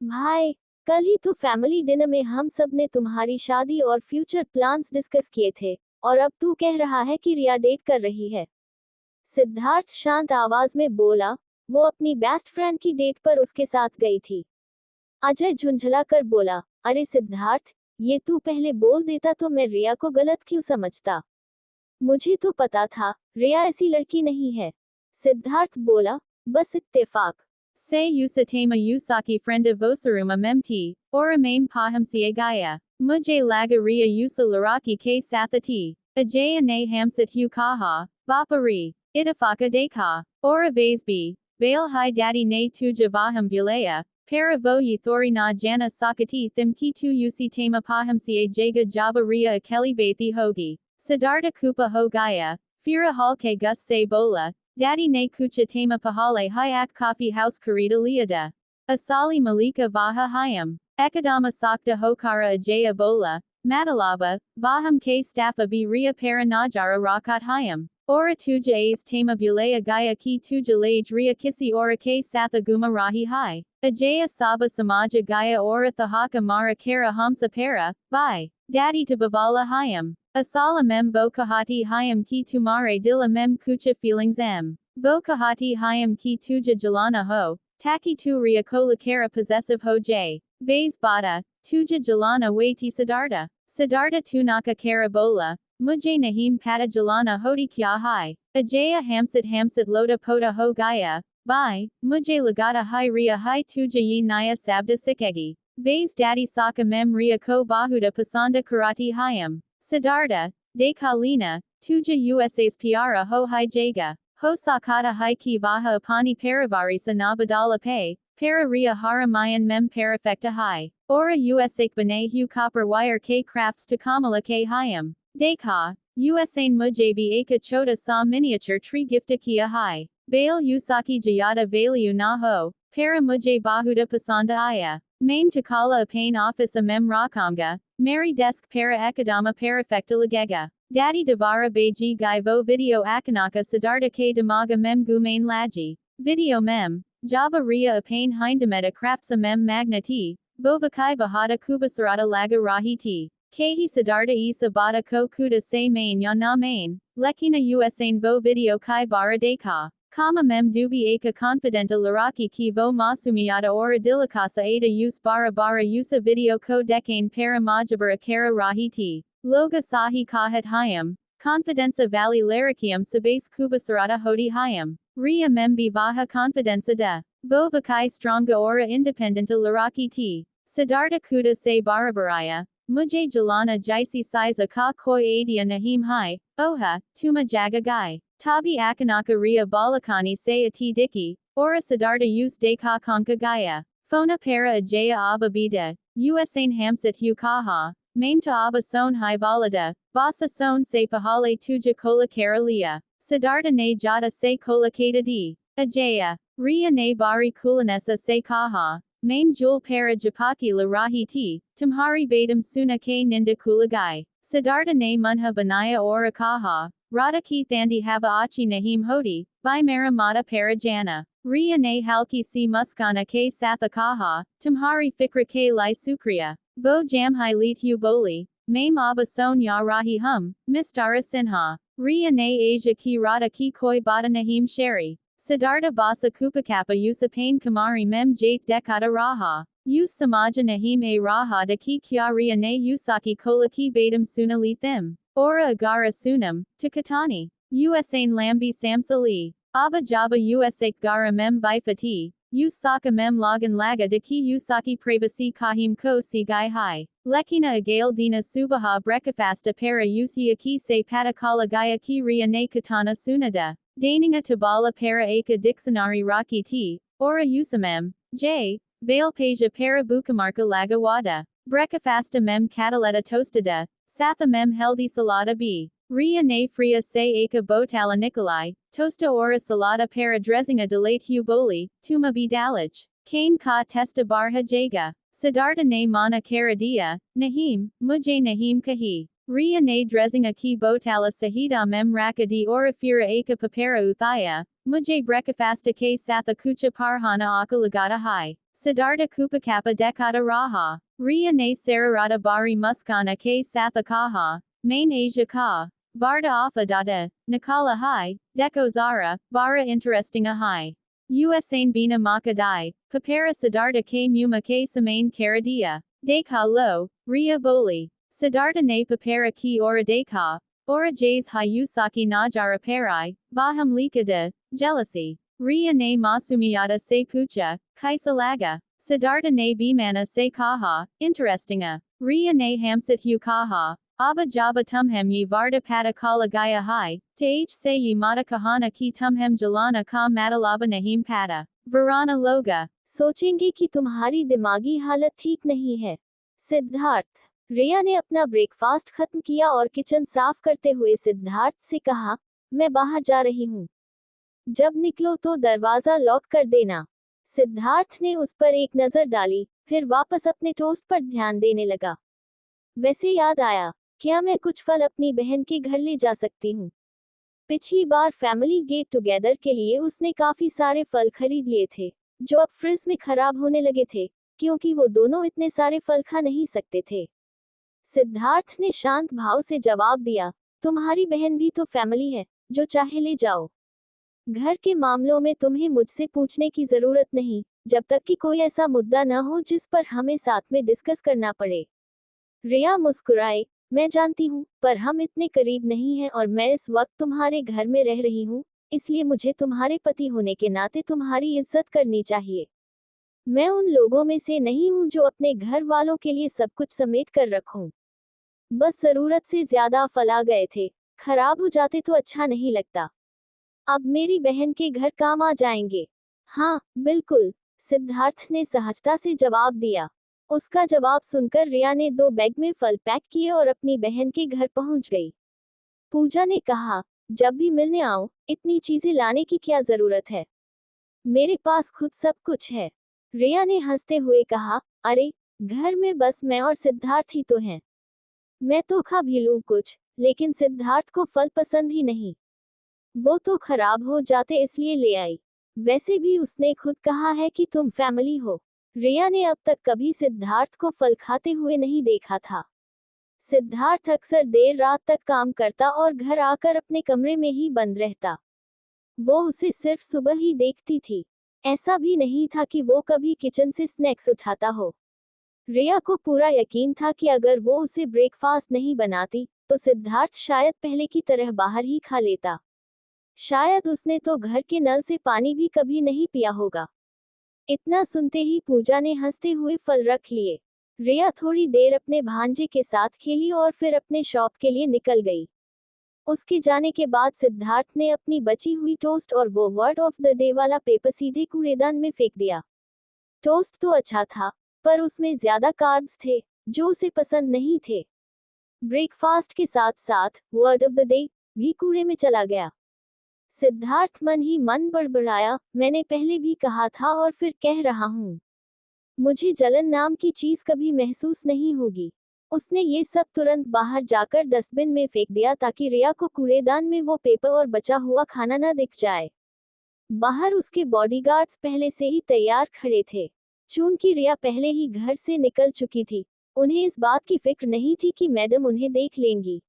भाई, कल ही तो फैमिली डिनर में हम सब ने तुम्हारी शादी और फ्यूचर प्लान्स डिस्कस किए थे, और अब तू कह रहा है कि रिया डेट कर रही है? सिद्धार्थ शांत आवाज में बोला, वो अपनी बेस्ट फ्रेंड की डेट पर उसके साथ गई थी। अजय झुंझला कर बोला, अरे सिद्धार्थ, ये तू पहले बोल देता तो मैं रिया को गलत क्यों समझता? मुझे तो पता था, रिया ऐसी लड़की नहीं है। सिद्धार्थ बोला, बस इत्तेफाक। Se usatama usaki friend of Osaruma memti, ora mame pahamsia gaya. Mujhe lagaria usa laraki ke sathati. Ajaya ne hamsat hu kaha, bapari. Itafaka dekha. Ora vasbi. Bail hi daddy ne tu javaham bulaya. Para vo yi thori na jana sakati thimki tu usi tama pahamsia jaga jaba ria akeli bathi hogi. Siddhartha kupa ho gaya. Fira halke gus se bola. Daddy ne kucha tama pahale hayak coffee house karita liada. Asali malika vaha hayam. Ekadama sakta hokara ajaya bola. Matalaba, vaham ke staffa bi ria para najara rakat hayam. Ora tuja ace tama bulaya gaya ki tuja lage ria kisi ora ke satha guma rahi hai. Ajaya saba samaja gaya ora thahaka mara kara hamsa para, bye. Daddy to bavala hayam. Asala mem vokahati hayam ki tumare dilla mem kucha feelings m. Vokahati hayam ki tuja jalana ho, taki tu ria kola kara possessive ho j. Vase bata, tuja jalana waiti siddhartha. Siddhartha tunaka kara bola, mujhe nahim pada jalana hoti kya hai. Ajaya hamsat loda pota ho gaya, bye, mujhe lagata hai ria hai tuja yi naya sabda sikegi. Vase daddy saka mem ria ko bahuda pasanda karati hayam. Siddhartha, de kalina, Tuja USA's Piara ho hi jaga. Ho sakata hai ki vaha apani paravari sa nabadala pay. Para ria haramayan mem perfecta hai. Ora usak bane hu copper wire k crafts to kamala k hyam. Dekha. Usain mujabi aka chota sa miniature tree gifta kia hai. Bail usaki jayata value na ho. Para mujay bahuda pasanda aya. Main takala apane office a mem rakamga. Mary desk para akadama perfecta lagega. Daddy Devara Beji Gai Vo Video Akanaka Siddhartha K Damaga Mem Gumain Laji. Video Mem. Java Ria Apane Hindameta Crapsa Mem Magnati. Vovakai Bahada Kubasarata Laga Rahiti. Kehi Siddhartha Isa Bada Ko Kuda Se Main Yana Main. Lekina Usain Vo Video Kai Bara Deka. Kama Mem Dubi Aka Confidenta Laraki Ki Vo Masumiata Ora Dilakasa Ada Use Bara Bara Usa Video Ko Dekane Para Majabara Kara Rahiti. Loga Sahi Kahat Hayam. Confidenza Valley Larakium Sabase Kubasarata Hodi Hayam. Ria Membi Vaha Confidenza de. Vovakai Stronga Ora Independenta Laraki T. Siddhartha Kuda Se Barabaraya. Mujay Jalana Jaisi Siza Ka Koi Adia Nahim Hai. Oha, Tuma Jaga Gai. Tabi Akanaka Ria Balakani Se Ati Diki. Ora Siddhartha Use De Ka Konka Gaya. Fona Para Ajaya Ababida. Usain Hamsit Hu Kaha. Maimta Abba Son Hai Valada. Basa Son Se Pahale Tuja Kola Karalia. Siddhartha Ne Jata Se Kola Kata Di. Ajaya. Ria Ne Bari Kulanesa Se Kaha. Maim Jul Para Japaki La Rahi Ti. Tumhari Badam Suna K Ninda Kulagai. Siddhartha Ne Munha Banaya Ora Kaha. Radha Ki Thandi Hava Achi Nahim Hodi. By Mara Mata Para Jana. Ria Ne Halki Si Muskana K Satha Kaha. Tumhari Fikra K Lai Sukriya. Vo Jamhai Leet Hu Boli. Maim Abba Son Ya Rahi Hum. Mistara Sinha. Ria Ne Asia Ki Radha Ki Koi Bada Nahim Sheri. Siddhartha Basa Kupakapa Yusa Pain Kamari Mem Jate Dekata Raha. Use Samaja Nahim A Raha Da Ki Kya Ria Ne Usaki Kola Ki Badam Suna Thim. Ora Agara Sunam. Takatani. Usain Lambi Samsali. Abba Jaba Usak Gara Mem Vifati. Usaka Mem Lagan Laga Da Ki Usaki Pravasi Kahim Ko Si Gai Hai. Lekina Agail Dina Subaha Brekafasta Para Usia Ki Se Patakala Gaya Ki Ria Ne Katana Sunada. Daininga Tabala Para Aka Dixonari Raki T. Ora Usamem. J. Vale Paja Para Bukamarka Laga Wada. Brekafasta Mem Cataleta Tostada. Satha Mem Heldi Salada B. Ria Ne Fria Se Aka Botala Nikolai. Tosta Ora Salada Para Drezinga Delate Hu Boli. Tuma B. Dalaj. Kane Ka Testa Barha Jaga. Siddhartha Ne Mana Karadia. Nahim. Mujay Nahim Kahi. Ria Ne Drezinga Ki Botala Sahida Mem Rakadi Ora Fira Aka Papara Uthaya. Mujay Brekafasta K Satha Kucha Parhana Akalagata Hai. Siddhartha Kupakapa Dekata Raha. Ria Ne Sararata Bari Muskana K Satha Kaha. Main Asia Ka. Varda Afa Dada. Nikala Hai. Deko Zara. Bara Interesting a Hai. Usain Bina Makadai. Papara Siddhartha K Muma K Samain Karadia. Dekha Lo. Ria Boli. Siddhartha Ne Papara Ki Ora Dekha. Ora Jays Hai Usaki Najara Parai. Vaham Likada. Jealousy. Ria Ne Masumiyata Se Pucha. Kaisa Laga. Siddhartha Ne Bimana Se Kaha. Interestinga. Ria Ne Hamsit Hu Kaha. Abba Jaba Tumhem Ye Varda Pada Kala Gaya Hai. Te Se Ye Mata Kahana Ki Tumhem Jalana Ka Matalaba Nahim Pada. Varana Loga. सोचेंगे कि तुम्हारी दिमागी हालत ठीक नहीं है। सिद्धार्थ। रिया ने अपना ब्रेकफास्ट खत्म किया और किचन साफ करते हुए सिद्धार्थ से कहा, मैं बाहर जा रही हूँ। जब निकलो तो दरवाजा लॉक कर देना। सिद्धार्थ ने उस पर एक नजर डाली, फिर वापस अपने टोस्ट पर ध्यान देने लगा। वैसे याद आया, क्या मैं कुछ फल अपनी बहन के घर ले जा सकती हूँ? पिछली बार फैमिली गेट टुगेदर के लिए उसने काफी सारे फल खरीद लिए थे, जो अब फ्रिज में खराब होने लगे थे, क्योंकि वो दोनों इतने सारे फल खा नहीं सकते थे। सिद्धार्थ ने शांत भाव से जवाब दिया, तुम्हारी बहन भी तो फैमिली है, जो चाहे ले जाओ। घर के मामलों में तुम्हें मुझसे पूछने की जरूरत नहीं, जब तक कि कोई ऐसा मुद्दा न हो जिस पर हमें साथ में डिस्कस करना पड़े। रिया मुस्कुराई, मैं जानती हूँ, पर हम इतने करीब नहीं हैं और मैं इस वक्त तुम्हारे घर में रह रही हूँ, इसलिए मुझे तुम्हारे पति होने के नाते तुम्हारी इज्जत करनी चाहिए। मैं उन लोगों में से नहीं हूँ जो अपने घर वालों के लिए सब कुछ समेट कर रखूं। बस जरूरत से ज्यादा फल आ गए थे, खराब हो जाते तो अच्छा नहीं लगता। अब मेरी बहन के घर काम आ जाएंगे। हाँ बिल्कुल, सिद्धार्थ ने सहजता से जवाब दिया। उसका जवाब सुनकर रिया ने 2 बैग में फल पैक किए और अपनी बहन के घर पहुंच गई। पूजा ने कहा, जब भी मिलने आओ इतनी चीजें लाने की क्या जरूरत है, मेरे पास खुद सब कुछ है। रिया ने हंसते हुए कहा, अरे घर में बस मैं और सिद्धार्थ ही तो हैं। मैं तो खा भी लूं कुछ, लेकिन सिद्धार्थ को फल पसंद ही नहीं। वो तो खराब हो जाते इसलिए ले आई। वैसे भी उसने खुद कहा है कि तुम फैमिली हो। रिया ने अब तक कभी सिद्धार्थ को फल खाते हुए नहीं देखा था। सिद्धार्थ अक्सर देर रात तक काम करता और घर आकर अपने कमरे में ही बंद रहता। वो उसे सिर्फ सुबह ही देखती थी। ऐसा भी नहीं था कि वो कभी किचन से स्नैक्स उठाता हो। रिया को पूरा यकीन था कि अगर वो उसे ब्रेकफास्ट नहीं बनाती, तो सिद्धार्थ शायद पहले की तरह बाहर ही खा लेता। शायद उसने तो घर के नल से पानी भी कभी नहीं पिया होगा। इतना सुनते ही पूजा ने हंसते हुए फल रख लिए। रिया थोड़ी देर अपने भांजे के साथ खेली और फिर अपने शॉप के लिए निकल गई। उसके जाने के बाद सिद्धार्थ ने अपनी बची हुई टोस्ट और वो वर्ड ऑफ द डे वाला पेपर सीधे कूड़ेदान में फेंक दिया। टोस्ट तो अच्छा था, पर उसमें ज्यादा कार्ब्स थे, जो उसे पसंद नहीं थे। ब्रेकफास्ट के साथ साथ वर्ड ऑफ द डे भी कूड़े में चला गया। सिद्धार्थ मन ही मन बड़बड़ाया, मैंने पहले भी कहा था और फिर कह रहा हूँ, मुझे जलन नाम की चीज कभी महसूस नहीं होगी। उसने ये सब तुरंत बाहर जाकर डस्टबिन में फेंक दिया ताकि रिया को कूड़ेदान में वो पेपर और बचा हुआ खाना न दिख जाए। बाहर उसके बॉडीगार्ड्स पहले से ही तैयार खड़े थे। चूंकि रिया पहले ही घर से निकल चुकी थी, उन्हें इस बात की फिक्र नहीं थी कि मैडम उन्हें देख लेंगी।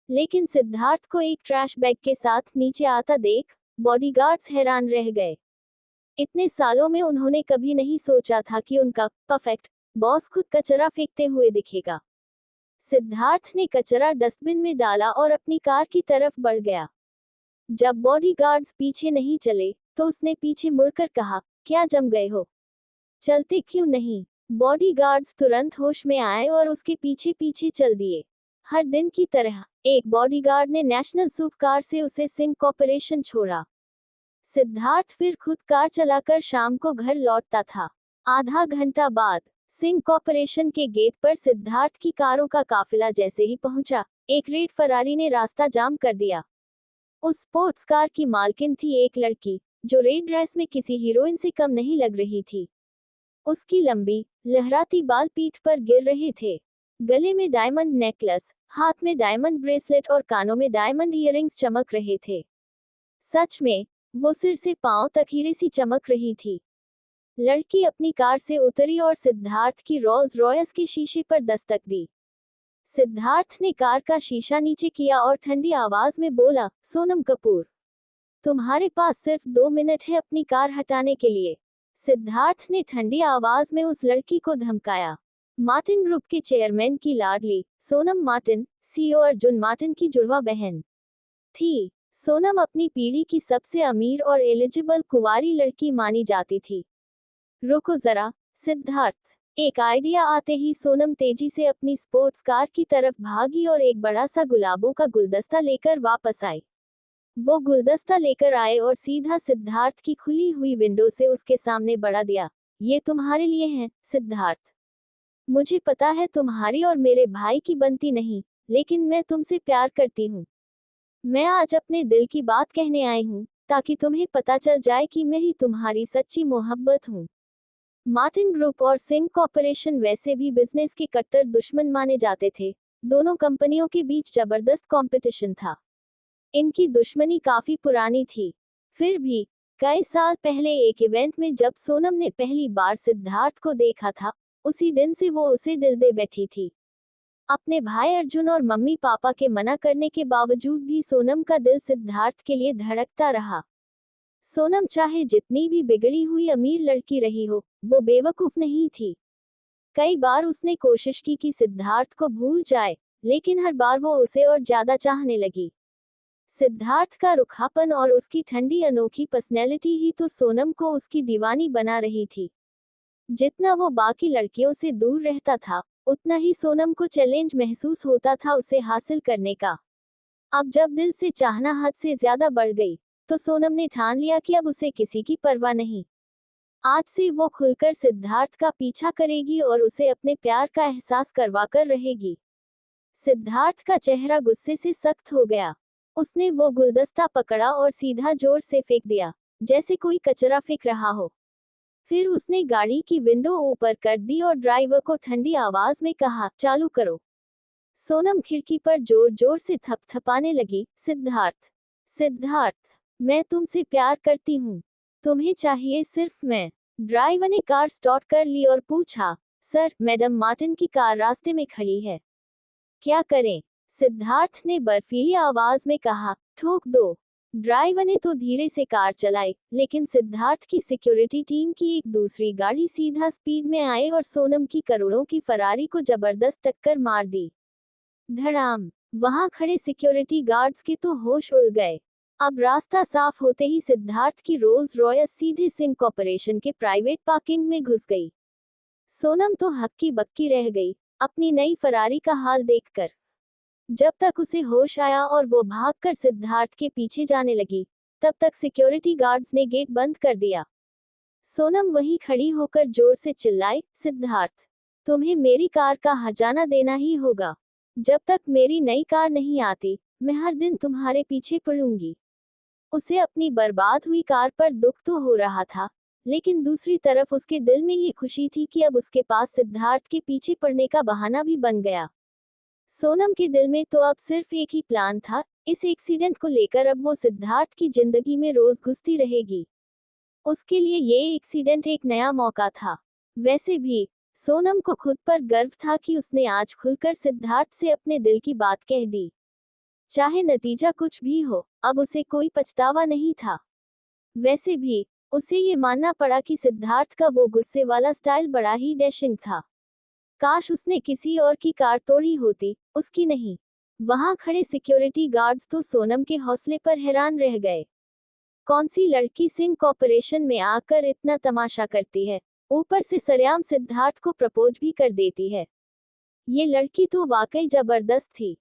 लेकिन सिद्धार्थ को एक ट्रैश बैग के साथ नीचे आता देख बॉडीगार्ड्स हैरान रह गए। इतने सालों में उन्होंने कभी नहीं सोचा था कि उनका परफेक्ट बॉस खुद कचरा फेंकते हुए दिखेगा। सिद्धार्थ ने कचरा डस्टबिन में डाला और अपनी कार की तरफ बढ़ गया। जब बॉडीगार्ड्स पीछे नहीं चले, तो उसने पीछे मुड़कर कहा, क्या जम गए हो? चलते क्यों नहीं? बॉडीगार्ड्स तुरंत होश में आए और उसके पीछे पीछे चल दिए। हर दिन की तरह एक बॉडीगार्ड ने नेशनल सूफ कार से उसे सिंह कॉर्पोरेशन छोड़ा। सिद्धार्थ फिर खुद कार चलाकर शाम को घर लौटता था। आधा घंटा बाद सिंह कॉर्पोरेशन के गेट पर सिद्धार्थ की कारों का काफिला जैसे ही पहुंचा, एक रेड फरारी ने रास्ता जाम कर दिया। उस स्पोर्ट्स कार की मालकिन थी एक लड़की, जो रेड ड्रेस में किसी हीरोइन से कम नहीं लग रही थी। उसकी लंबी लहराती बाल पीठ पर गिर रहे थे। गले में डायमंड नेकलेस, हाथ में डायमंड ब्रेसलेट और कानों में डायमंड ईयरिंग्स चमक रहे थे। सच में वो सिर से पांव तक हीरे सी चमक रही थी। लड़की अपनी कार से उतरी और सिद्धार्थ की रोल्स रॉयस के शीशे पर दस्तक दी। सिद्धार्थ ने कार का शीशा नीचे किया और ठंडी आवाज में बोला, सोनम कपूर, तुम्हारे पास सिर्फ 2 मिनट है अपनी कार हटाने के लिए। सिद्धार्थ ने ठंडी आवाज में उस लड़की को धमकाया। मार्टिन ग्रुप के चेयरमैन की लाडली Sonam Martin, CEO Arjun Martin की जुड़वा बहन थी। सोनम अपनी पीढ़ी की सबसे अमीर और एलिजिबल कुंवारी लड़की मानी जाती थी। रुको जरा, सिद्धार्थ। एक आइडिया आते ही सोनम तेजी से अपनी स्पोर्ट्स कार की तरफ भागी और एक बड़ा सा गुलाबों का गुलदस्ता लेकर वापस आई। वो गुलदस्ता लेकर आए और सीधा सिद्धार्थ की खुली हुई विंडो से उसके सामने बढ़ा दिया। ये तुम्हारे लिए है, सिद्धार्थ। मुझे पता है तुम्हारी और मेरे भाई की बनती नहीं, लेकिन मैं तुमसे प्यार करती हूँ। मैं आज अपने दिल की बात कहने आई हूँ, ताकि तुम्हें पता चल जाए कि मैं ही तुम्हारी सच्ची मोहब्बत हूँ। मार्टिन ग्रुप और सिंह कॉर्पोरेशन वैसे भी बिजनेस के कट्टर दुश्मन माने जाते थे। दोनों कंपनियों के बीच जबरदस्त कंपटीशन था। इनकी दुश्मनी काफी पुरानी थी। फिर भी कई साल पहले एक इवेंट में जब सोनम ने पहली बार सिद्धार्थ को देखा था, उसी दिन से वो उसे दिल दे बैठी थी। अपने भाई अर्जुन और मम्मी पापा के मना करने के बावजूद भी सोनम का दिल सिद्धार्थ के लिए धड़कता रहा। सोनम चाहे जितनी भी बिगड़ी हुई अमीर लड़की रही हो, वो बेवकूफ नहीं थी। कई बार उसने कोशिश की कि सिद्धार्थ को भूल जाए, लेकिन हर बार वो उसे और ज्यादा चाहने लगी। सिद्धार्थ का रुखापन और उसकी ठंडी अनोखी पर्सनैलिटी ही तो सोनम को उसकी दीवानी बना रही थी। जितना वो बाकी लड़कियों से दूर रहता था, उतना ही सोनम को चैलेंज महसूस होता था उसे हासिल करने का। अब जब दिल से चाहना हद से ज्यादा बढ़ गई, तो सोनम ने ठान लिया कि अब उसे किसी की परवाह नहीं। आज से वो खुलकर सिद्धार्थ का पीछा करेगी और उसे अपने प्यार का एहसास करवाकर रहेगी। सिद्धार्थ का चेहरा गुस्से से सख्त हो गया। उसने वो गुलदस्ता पकड़ा और सीधा जोर से फेंक दिया, जैसे कोई कचरा फेंक रहा हो। फिर उसने गाड़ी की विंडो ऊपर कर दी और ड्राइवर को ठंडी आवाज में कहा, चालू करो। सोनम खिड़की पर जोर जोर से थपथपाने लगी। सिद्धार्थ, सिद्धार्थ, मैं तुमसे प्यार करती हूँ। तुम्हें चाहिए सिर्फ मैं। ड्राइवर ने कार स्टार्ट कर ली और पूछा, सर, मैडम मार्टिन की कार रास्ते में खड़ी है, क्या करें? सिद्धार्थ ने बर्फीली आवाज में कहा, ठोक दो। ड्राइवर ने तो धीरे से कार चलाई, लेकिन सिद्धार्थ की सिक्योरिटी टीम की एक दूसरी गाड़ी सीधा स्पीड में आए और सोनम की करोड़ों की फरारी को जबरदस्त टक्कर मार दी। धड़ाम। वहां खड़े सिक्योरिटी गार्ड्स के तो होश उड़ गए। अब रास्ता साफ होते ही सिद्धार्थ की रोल्स रॉयस सीधे सिंह कॉर्पोरेशन के प्राइवेट पार्किंग में घुस गई। सोनम तो हक्की बक्की रह गई अपनी नई फरारी का हाल देखकर। जब तक उसे होश आया और वो भागकर सिद्धार्थ के पीछे जाने लगी, तब तक सिक्योरिटी गार्ड्स ने गेट बंद कर दिया। सोनम वहीं खड़ी होकर जोर से चिल्लाई, सिद्धार्थ, तुम्हें मेरी कार का हर्जाना देना ही होगा। जब तक मेरी नई कार नहीं आती, मैं हर दिन तुम्हारे पीछे पड़ूंगी। उसे अपनी बर्बाद हुई कार पर दुख तो हो रहा था, लेकिन दूसरी तरफ उसके दिल में ये खुशी थी कि अब उसके पास सिद्धार्थ के पीछे पड़ने का बहाना भी बन गया। सोनम के दिल में तो अब सिर्फ एक ही प्लान था, इस एक्सीडेंट को लेकर अब वो सिद्धार्थ की जिंदगी में रोज घुसती रहेगी। उसके लिए ये एक्सीडेंट एक नया मौका था। वैसे भी सोनम को खुद पर गर्व था कि उसने आज खुलकर सिद्धार्थ से अपने दिल की बात कह दी। चाहे नतीजा कुछ भी हो, अब उसे कोई पछतावा नहीं था। वैसे भी उसे ये मानना पड़ा कि सिद्धार्थ का वो गुस्से वाला स्टाइल बड़ा ही डैशिंग था। काश उसने किसी और की कार तोड़ी होती, उसकी नहीं। वहां खड़े सिक्योरिटी गार्ड्स तो सोनम के हौसले पर हैरान रह गए। कौन सी लड़की सिंह कॉर्पोरेशन में आकर इतना तमाशा करती है, ऊपर से सरेआम सिद्धार्थ को प्रपोज भी कर देती है। ये लड़की तो वाकई जबरदस्त थी।